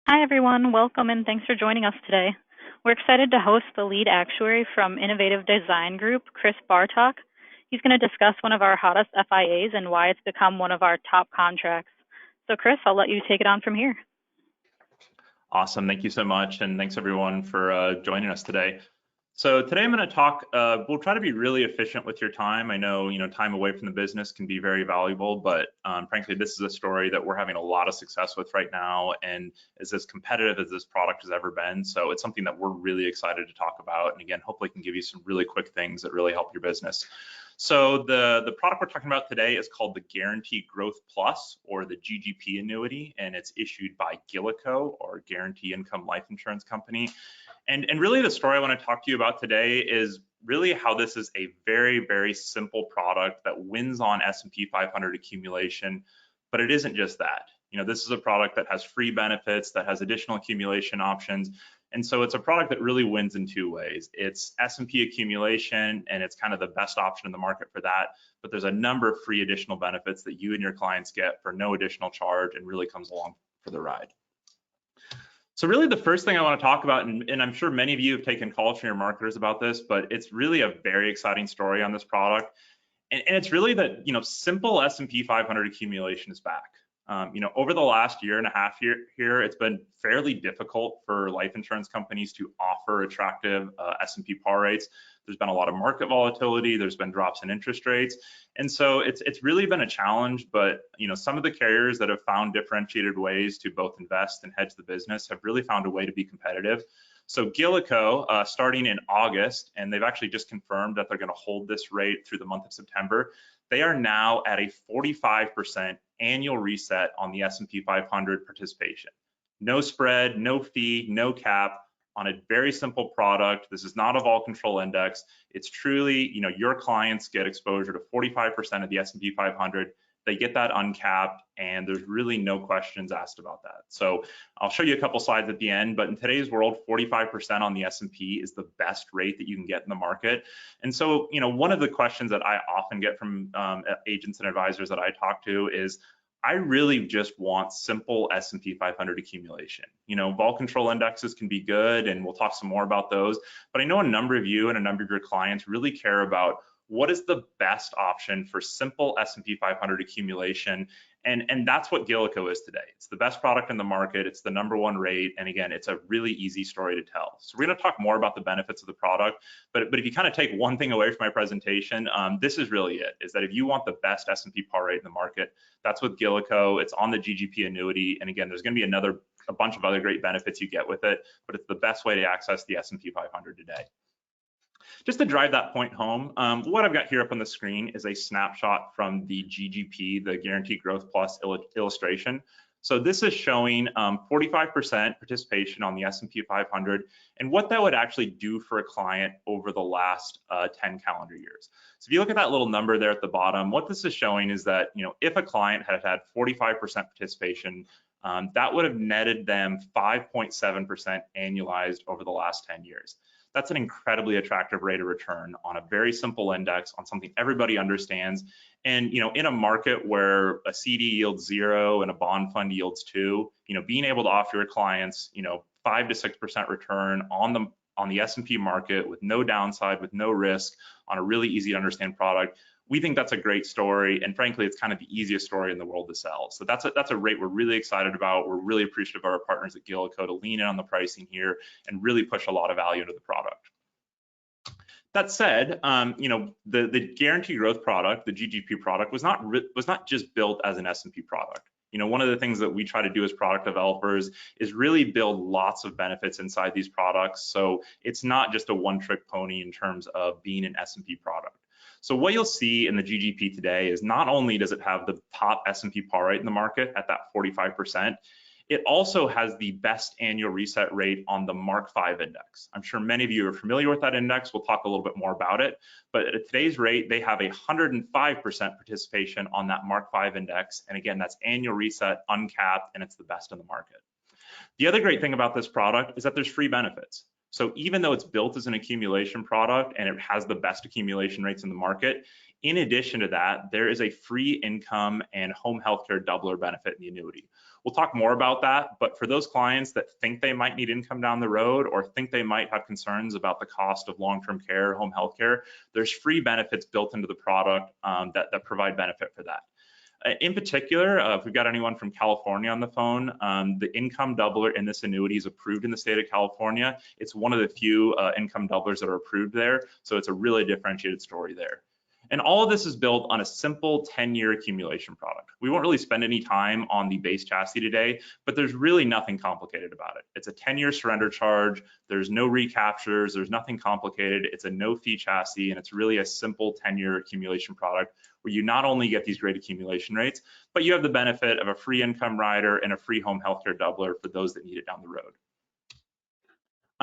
Hi, everyone. Welcome and thanks for joining us today. We're excited to host the lead actuary from Innovative Design Group, Chris Bartok. He's going to discuss one of our hottest FIAs and why it's become one of our top contracts. So, Chris, I'll let you take it on from here. Awesome. Thank you so much. And thanks everyone for joining us today. So today I'm going to talk, we'll try to be really efficient with your time. I know, time away from the business can be very valuable, but frankly, this is a story that we're having a lot of success with right now and is as competitive as this product has ever been. So it's something that we're really excited to talk about. And again, hopefully can give you some really quick things that really help your business. So the product we're talking about today is called the Guaranteed Growth Plus, or the GGP annuity, and it's issued by GILICO, or Guarantee Income Life Insurance Company. And really the story I want to talk to you about today is really how this is a very, very simple product that wins on S&P 500 accumulation, but it isn't just that. This is a product that has free benefits, that has additional accumulation options. And so it's a product that really wins in two ways. It's S&P accumulation, and it's kind of the best option in the market for that. But there's a number of free additional benefits that you and your clients get for no additional charge and really comes along for the ride. So really the first thing I want to talk about, and I'm sure many of you have taken calls from your marketers about this, but it's really a very exciting story on this product. And it's really that, simple S&P 500 accumulation is back. Over the last year and a half here, it's been fairly difficult for life insurance companies to offer attractive S&P par rates. There's been a lot of market volatility. There's been drops in interest rates. And so it's really been a challenge, but some of the carriers that have found differentiated ways to both invest and hedge the business have really found a way to be competitive. So GILICO, starting in August, and they've actually just confirmed that they're going to hold this rate through the month of September. They are now at a 45% annual reset on the S&P 500 participation. No spread, no fee, no cap, on a very simple product. This is not a vol control index. It's truly, your clients get exposure to 45% of the S&P 500. They get that uncapped, and there's really no questions asked about that. So I'll show you a couple slides at the end, but in today's world, 45% on the S&P is the best rate that you can get in the market. And so, one of the questions that I often get from agents and advisors that I talk to is, I really just want simple S&P 500 accumulation. Vol control indexes can be good, and we'll talk some more about those, but I know a number of you and a number of your clients really care about what is the best option for simple S&P 500 accumulation, and that's what GILICO is today. It's the best product in the market. It's the #1 rate, and again, it's a really easy story to tell. So we're going to talk more about the benefits of the product, but if you kind of take one thing away from my presentation, this is really it, is that if you want the best S&P par rate in the market, that's with GILICO. It's on the GGP annuity, and again, there's going to be a bunch of other great benefits you get with it, but it's the best way to access the S&P 500 today. Just to drive that point home, what I've got here up on the screen is a snapshot from the GGP, the Guaranteed Growth Plus illustration. So this is showing 45% participation on the S&P 500 and what that would actually do for a client over the last 10 calendar years. So if you look at that little number there at the bottom, what this is showing is that, if a client had 45% participation, that would have netted them 5.7% annualized over the last 10 years. That's an incredibly attractive rate of return on a very simple index, on something everybody understands. And in a market where a CD yields 0 and a bond fund yields 2, being able to offer your clients 5 to 6% return on the S&P market with no downside, with no risk, on a really easy to understand product, we think that's a great story, and frankly, it's kind of the easiest story in the world to sell. So that's a rate we're really excited about. We're really appreciative of our partners at GILICO to lean in on the pricing here and really push a lot of value into the product. That said, the Guaranteed Growth product, the GGP product, was not just built as an S&P product. One of the things that we try to do as product developers is really build lots of benefits inside these products. So it's not just a one-trick pony in terms of being an S&P product. So what you'll see in the GGP today is not only does it have the top S&P par rate in the market at that 45%, it also has the best annual reset rate on the Mark 5 index. I'm sure many of you are familiar with that index. We'll talk a little bit more about it. But at today's rate, they have 105% participation on that Mark 5 index. And again, that's annual reset, uncapped, and it's the best in the market. The other great thing about this product is that there's free benefits. So even though it's built as an accumulation product and it has the best accumulation rates in the market, In addition to that, there is a free income and home healthcare doubler benefit in the annuity. We'll talk more about that, but for those clients that think they might need income down the road or think they might have concerns about the cost of long-term care, home health care, there's free benefits built into the product that provide benefit for that. In particular, if we've got anyone from California on the phone, the income doubler in this annuity is approved in the state of California. It's one of the few income doublers that are approved there, so it's a really differentiated story there. And all of this is built on a simple 10-year accumulation product. We won't really spend any time on the base chassis today, but there's really nothing complicated about it. It's a 10-year surrender charge. There's no recaptures. There's nothing complicated. It's a no-fee chassis, and it's really a simple 10-year accumulation product where you not only get these great accumulation rates, but you have the benefit of a free income rider and a free home healthcare doubler for those that need it down the road.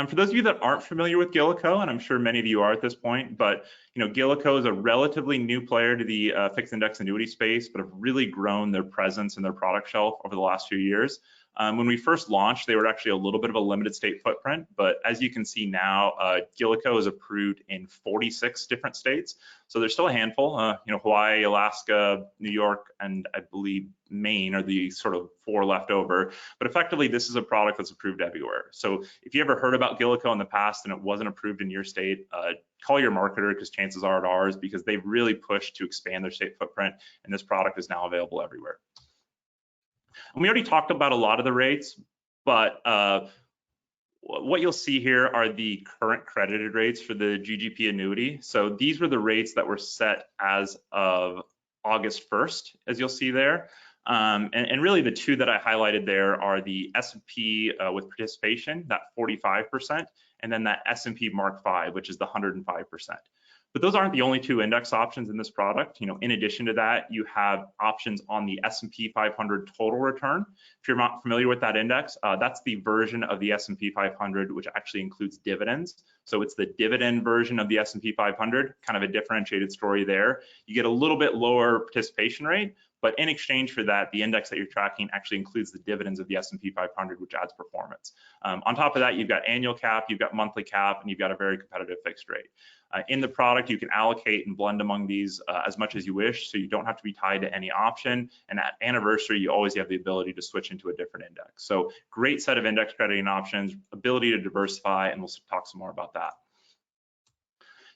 For those of you that aren't familiar with GILICO, and I'm sure many of you are at this point, but GILICO is a relatively new player to the fixed index annuity space, but have really grown their presence and their product shelf over the last few years. When we first launched, they were actually a little bit of a limited state footprint, but as you can see now, GILICO is approved in 46 different states. So there's still a handful, Hawaii, Alaska, New York, and I believe Maine are the sort of 4 left over. But effectively, this is a product that's approved everywhere. So if you ever heard about GILICO in the past and it wasn't approved in your state, call your marketer because chances are at ours, because they've really pushed to expand their state footprint, and this product is now available everywhere. And we already talked about a lot of the rates, but what you'll see here are the current credited rates for the GGP annuity. So these were the rates that were set as of August 1st, as you'll see there. And really the two that I highlighted there are the S&P with participation, that 45%, and then that S&P Mark V, which is the 105%. But those aren't the only two index options in this product. In addition to that, you have options on the S&P 500 total return. If you're not familiar with that index, that's the version of the S&P 500 which actually includes dividends. So it's the dividend version of the S&P 500, kind of a differentiated story there. You get a little bit lower participation rate, but in exchange for that, the index that you're tracking actually includes the dividends of the S&P 500, which adds performance. On top of that, you've got annual cap, you've got monthly cap, and you've got a very competitive fixed rate. In the product, you can allocate and blend among these as much as you wish, so you don't have to be tied to any option. And at anniversary, you always have the ability to switch into a different index. So great set of index crediting options, ability to diversify, and we'll talk some more about that.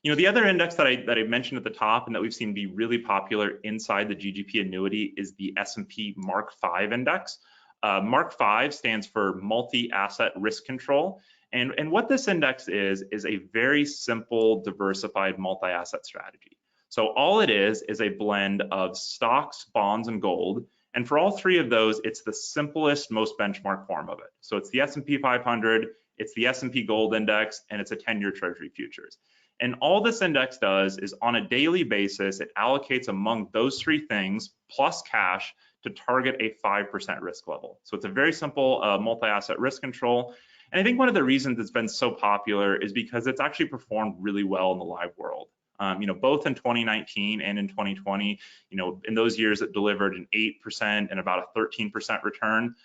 The other index that I mentioned at the top and that we've seen be really popular inside the GGP annuity is the S&P Mark V index. Mark V stands for multi-asset risk control. And what this index is a very simple, diversified multi-asset strategy. So all it is a blend of stocks, bonds, and gold. And for all three of those, it's the simplest, most benchmark form of it. So it's the S&P 500, it's the S&P Gold Index, and it's a 10-year Treasury futures. And all this index does is on a daily basis, it allocates among those three things plus cash to target a 5% risk level. So it's a very simple multi-asset risk control. And I think one of the reasons it's been so popular is because it's actually performed really well in the live world. Both in 2019 and in 2020, in those years it delivered an 8% and about a 13% return.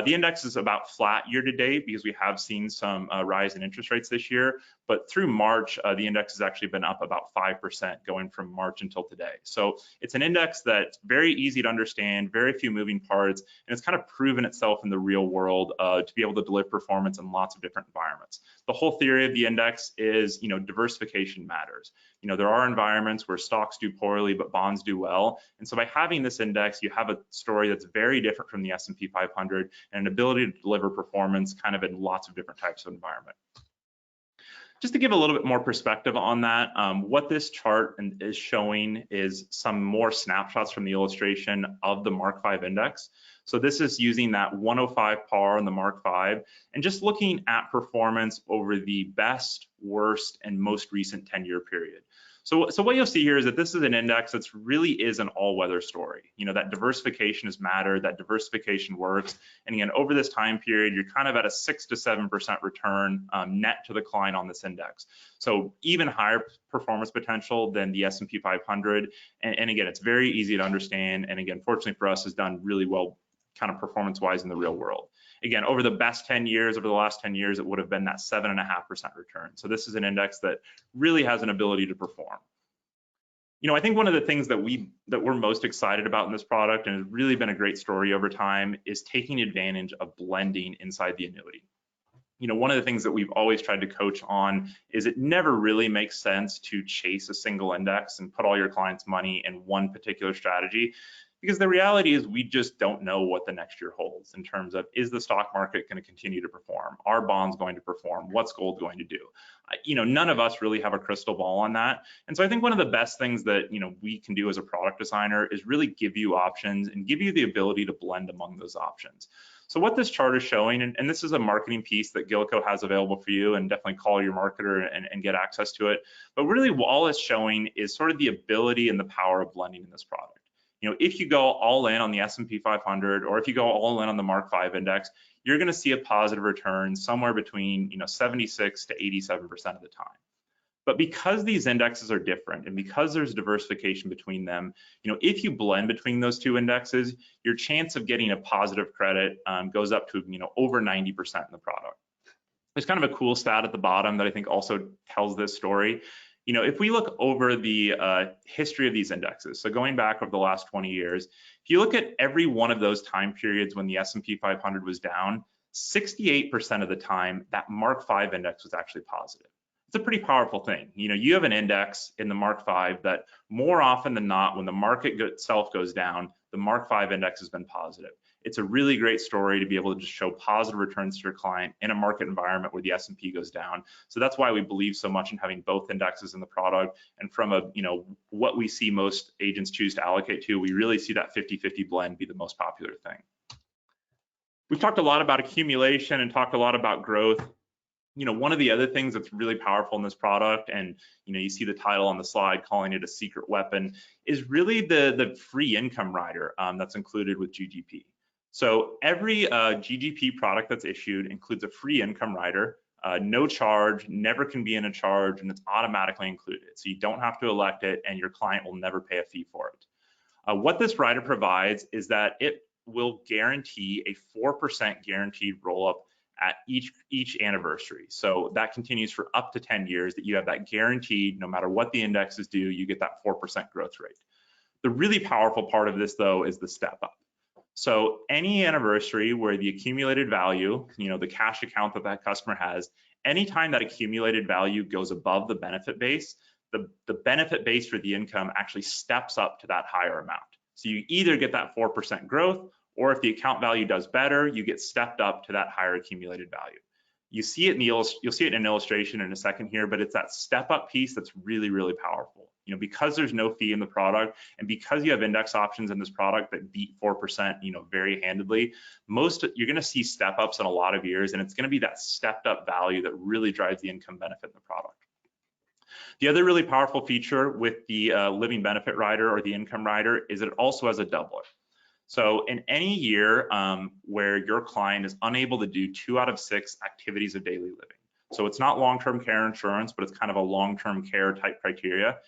The index is about flat year to date because we have seen some rise in interest rates this year, but through March, the index has actually been up about 5% going from March until today. So it's an index that's very easy to understand, very few moving parts, and it's kind of proven itself in the real world to be able to deliver performance in lots of different environments. The whole theory of the index is, diversification matters. There are environments where stocks do poorly, but bonds do well. And so by having this index, you have a story that's very different from the S&P 500 and an ability to deliver performance kind of in lots of different types of environment. Just to give a little bit more perspective on that, what this chart is showing is some more snapshots from the illustration of the Mark V index. So this is using that 105 par on the Mark V and just looking at performance over the best, worst, and most recent 10-year period. So what you'll see here is that this is an index that really is an all-weather story. That diversification has mattered, that diversification works. And again, over this time period, you're kind of at a 6 to 7% return net to the client on this index. So even higher performance potential than the S&P 500. And again, it's very easy to understand. And again, fortunately for us, has done really well kind of performance-wise in the real world. Again, over the last 10 years, it would have been that 7.5% return. So this is an index that really has an ability to perform. I think one of the things that we're most excited about in this product, and has really been a great story over time, is taking advantage of blending inside the annuity. One of the things that we've always tried to coach on is it never really makes sense to chase a single index and put all your clients' money in one particular strategy, because the reality is we just don't know what the next year holds in terms of, is the stock market going to continue to perform? Are bonds going to perform? What's gold going to do? None of us really have a crystal ball on that. And so I think one of the best things that we can do as a product designer is really give you options and give you the ability to blend among those options. So what this chart is showing, and this is a marketing piece that GILICO has available for you, and definitely call your marketer and get access to it. But really all it's showing is sort of the ability and the power of blending in this product. If you go all in on the S&P 500, or if you go all in on the Mark 5 index, you're going to see a positive return somewhere between 76 to 87% of the time. But because these indexes are different, and because there's diversification between them, if you blend between those two indexes, your chance of getting a positive credit goes up to over 90% in the product. There's kind of a cool stat at the bottom that I think also tells this story. If we look over the history of these indexes, so going back over the last 20 years, if you look at every one of those time periods when the S&P 500 was down, 68% of the time that Mark 5 index was actually positive. It's a pretty powerful thing. You have an index in the Mark 5 that more often than not, when the market itself goes down, the Mark 5 index has been positive. It's a really great story to be able to just show positive returns to your client in a market environment where the S&P goes down. So that's why we believe so much in having both indexes in the product. And from what we see most agents choose to allocate to, we really see that 50-50 blend be the most popular thing. We've talked a lot about accumulation and talked a lot about growth. One of the other things that's really powerful in this product, and you see the title on the slide calling it a secret weapon, is really the free income rider that's included with GGP. So every GGP product that's issued includes a free income rider, no charge, never can be in a charge, and it's automatically included. So you don't have to elect it, and your client will never pay a fee for it. What this rider provides is that it will guarantee a 4% guaranteed roll-up at each anniversary. So that continues for up to 10 years, that you have that guaranteed, no matter what the indexes do, you get that 4% growth rate. The really powerful part of this, though, is the step up. So any anniversary where the accumulated value, the cash account that customer has, anytime that accumulated value goes above the benefit base, the benefit base for the income actually steps up to that higher amount. So you either get that 4% growth, or if the account value does better, you get stepped up to that higher accumulated value. You see it you'll see it in an illustration in a second here, but it's that step up piece that's really, really powerful. Because there's no fee in the product, and because you have index options in this product that beat 4%, very handedly, you're going to see step ups in a lot of years, and it's going to be that stepped up value that really drives the income benefit in the product. The other really powerful feature with the living benefit rider or the income rider is that it also has a doubler. So in any year where your client is unable to do 2 out of 6 activities of daily living, so it's not long-term care insurance, but it's kind of a long-term care type criteria.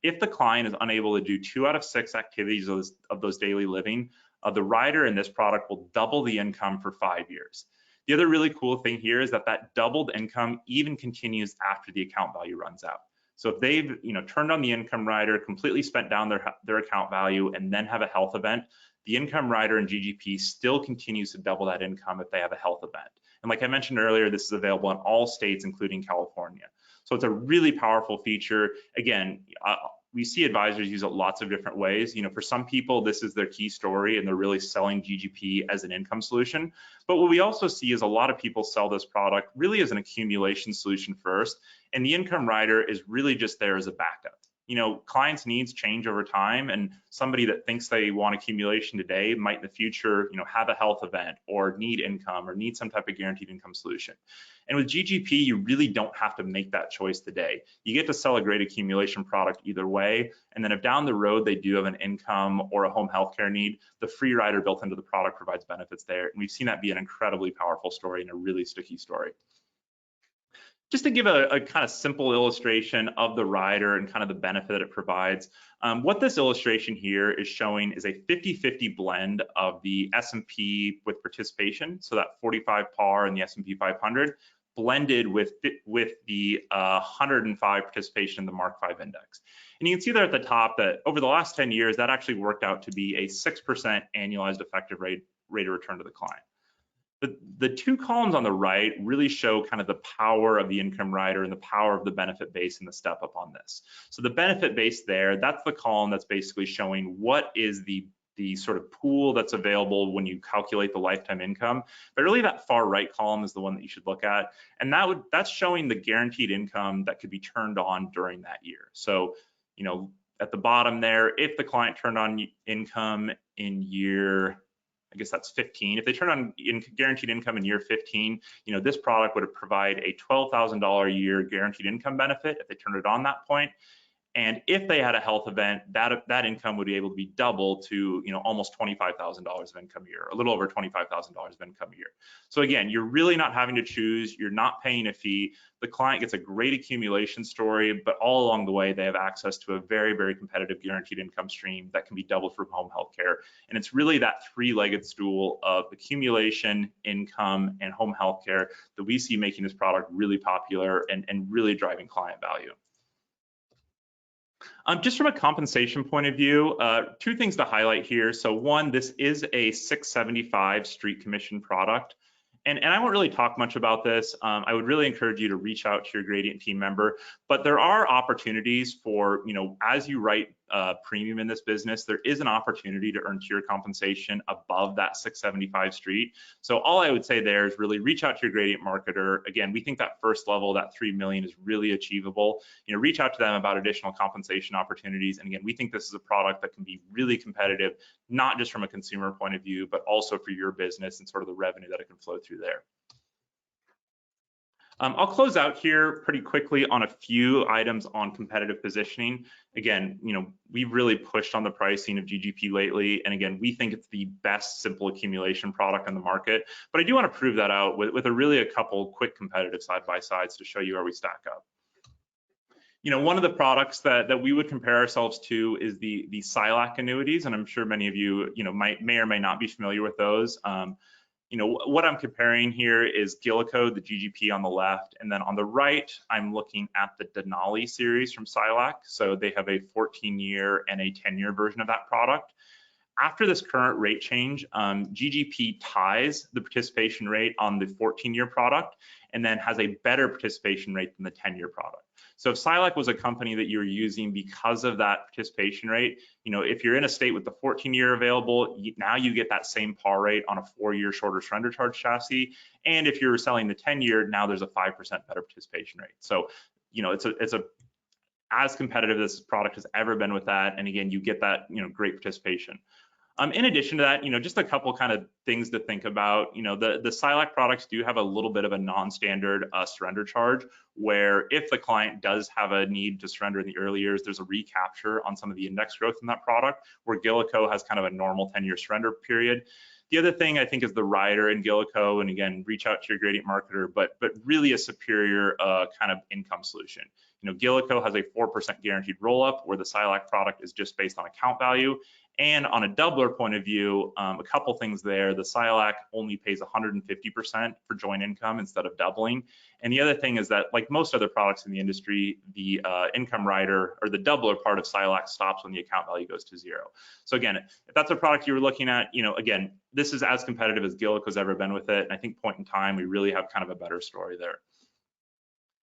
If the client is unable to do 2 out of 6 activities of those daily living, the rider in this product will double the income for 5 years. The other really cool thing here is that doubled income even continues after the account value runs out. So if they've turned on the income rider, completely spent down their account value, and then have a health event, the income rider in GGP still continues to double that income if they have a health event. And like I mentioned earlier, this is available in all states, including California. So it's a really powerful feature. Again, we see advisors use it lots of different ways. For some people, this is their key story, and they're really selling GGP as an income solution. But what we also see is a lot of people sell this product really as an accumulation solution first, and the income rider is really just there as a backup. Clients' needs change over time, and somebody that thinks they want accumulation today might in the future, have a health event or need income or need some type of guaranteed income solution. And with GGP, you really don't have to make that choice today. You get to sell a great accumulation product either way. And then if down the road they do have an income or a home healthcare need, the free rider built into the product provides benefits there. And we've seen that be an incredibly powerful story and a really sticky story. Just to give a kind of simple illustration of the rider and kind of the benefit that it provides, what this illustration here is showing is a 50-50 blend of the S&P with participation, so that 45 par in the S&P 500, blended with the 105 participation in the Mark V index. And you can see there at the top that over the last 10 years, that actually worked out to be a 6% annualized effective rate of return to the client. The two columns on the right really show kind of the power of the income rider and the power of the benefit base and the step up on this. So the benefit base there, that's the column that's basically showing what is the sort of pool that's available when you calculate the lifetime income. But really that far right column is the one that you should look at. And that's showing the guaranteed income that could be turned on during that year. So, you know, at the bottom there, if the client turned on income in year, I guess that's 15. If they turn on guaranteed income in year 15, you know, this product would provide a $12,000 a year guaranteed income benefit if they turned it on that point. And if they had a health event, that income would be able to be doubled to, you know, almost $25,000 of income a year, a little over $25,000 of income a year. So again, you're really not having to choose. You're not paying a fee. The client gets a great accumulation story, but all along the way, they have access to a very, very competitive guaranteed income stream that can be doubled for home health care. And it's really that three-legged stool of accumulation, income, and home health care that we see making this product really popular and really driving client value. Just from a compensation point of view, two things to highlight here. So one, this is a 675 street commission product. And I won't really talk much about this. I would really encourage you to reach out to your Gradient team member, but there are opportunities for, you know, as you write premium in this business, there is an opportunity to earn tier compensation above that 675 street. So all I would say there is really reach out to your Gradient marketer. Again, we think that first level, that 3 million is really achievable. You know, reach out to them about additional compensation opportunities. And again, we think this is a product that can be really competitive, not just from a consumer point of view, but also for your business and sort of the revenue that it can flow through there. I'll close out here pretty quickly on a few items on competitive positioning. Again, you know, we've really pushed on the pricing of GGP lately. And again, we think it's the best simple accumulation product on the market. But I do want to prove that out with a couple quick competitive side-by-sides to show you where we stack up. You know, one of the products that we would compare ourselves to is the CILAC annuities. And I'm sure many of you, you know, may or may not be familiar with those. You know, what I'm comparing here is GILICO, the GGP on the left, and then on the right, I'm looking at the Denali series from CILAC. So they have a 14-year and a 10-year version of that product. After this current rate change, GGP ties the participation rate on the 14-year product and then has a better participation rate than the 10-year product. So if CILAC was a company that you're using because of that participation rate, you know, if you're in a state with the 14-year available, now you get that same par rate on a 4-year shorter surrender charge chassis. And if you're selling the 10-year, now there's a 5% better participation rate. So, you know, it's as competitive as this product has ever been with that. And again, you get that, you know, great participation. In addition to that, you know, just a couple kind of things to think about. You know, the CILAC products do have a little bit of a non-standard surrender charge, where if the client does have a need to surrender in the early years, there's a recapture on some of the index growth in that product, where GILICO has kind of a normal 10-year surrender period. The other thing I think is the rider in GILICO, and again, reach out to your Gradient marketer, but really a superior kind of income solution. You know, GILICO has a 4% guaranteed roll-up, where the CILAC product is just based on account value. And on a doubler point of view, a couple things there. The CILAC only pays 150% for joint income instead of doubling. And the other thing is that, like most other products in the industry, the income rider or the doubler part of CILAC stops when the account value goes to 0. So again, if that's a product you were looking at, you know, again, this is as competitive as GILICO's ever been with it. And I think point in time, we really have kind of a better story there.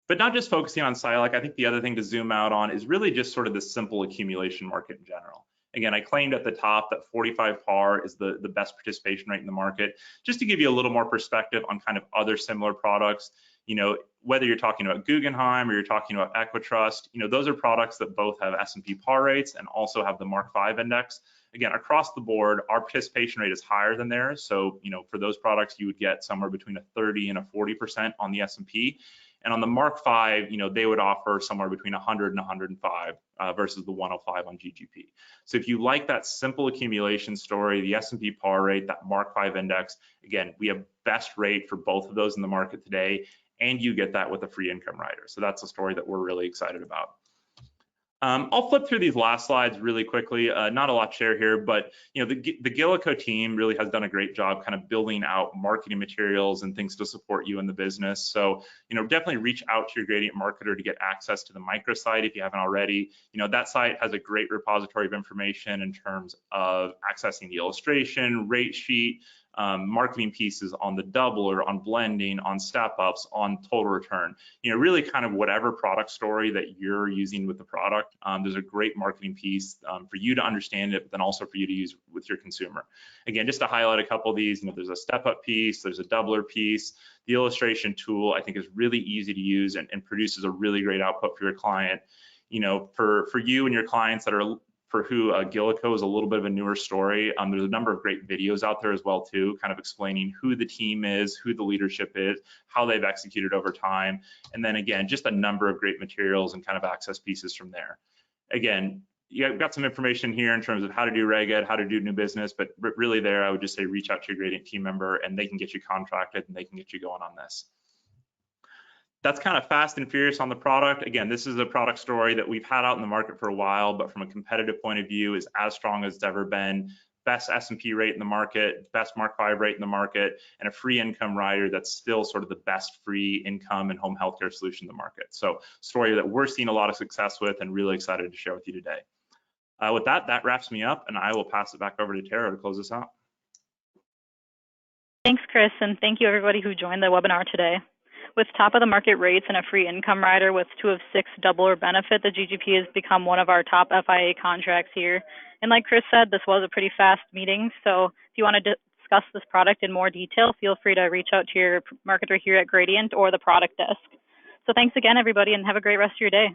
But not just focusing on CILAC, I think the other thing to zoom out on is really just sort of the simple accumulation market in general. Again, I claimed at the top that 45 par is the best participation rate in the market. Just to give you a little more perspective on kind of other similar products, you know, whether you're talking about Guggenheim or you're talking about Equitrust, you know, those are products that both have S&P par rates and also have the Mark V index. Again, across the board, our participation rate is higher than theirs. So, you know, for those products, you would get somewhere between a 30 and a 40% on the S&P. And on the Mark V, you know, they would offer somewhere between 100 and 105 versus the 105 on GGP. So if you like that simple accumulation story, the S&P par rate, that Mark V index, again, we have best rate for both of those in the market today, and you get that with a free income rider. So that's a story that we're really excited about. I'll flip through these last slides really quickly. Not a lot to share here, but the GILICO team really has done a great job kind of building out marketing materials and things to support you in the business. So definitely reach out to your gradient marketer to get access to the microsite if you haven't already. That site has a great repository of information in terms of accessing the illustration, rate sheet, marketing pieces on the doubler, on blending, on step-ups, on total return. Really kind of whatever product story that you're using with the product. There's a great marketing piece for you to understand it, but then also for you to use with your consumer. Again, just to highlight a couple of these, there's a step-up piece, there's a doubler piece. The illustration tool, I think, is really easy to use and produces a really great output for your client. For you and your clients that are for who GILICO is a little bit of a newer story. There's a number of great videos out there as well too, kind of explaining who the team is, who the leadership is, how they've executed over time, and then again, just a number of great materials and kind of access pieces from there. Again, you've got some information here in terms of how to do Reg Ed, how to do new business, but really there, I would just say reach out to your gradient team member and they can get you contracted and they can get you going on this. That's kind of fast and furious on the product. Again, this is a product story that we've had out in the market for a while, but from a competitive point of view is as strong as it's ever been. Best S&P rate in the market, best Mark 5 rate in the market, and a free income rider that's still sort of the best free income and home healthcare solution in the market. So story that we're seeing a lot of success with and really excited to share with you today. With that wraps me up, and I will pass it back over to Tara to close this out. Thanks, Chris, and thank you everybody who joined the webinar today. With top of the market rates and a free income rider with 2 of 6 doubler benefit, the GGP has become one of our top FIA contracts here. And like Chris said, this was a pretty fast meeting. So if you want to discuss this product in more detail, feel free to reach out to your marketer here at Gradient or the product desk. So thanks again, everybody, and have a great rest of your day.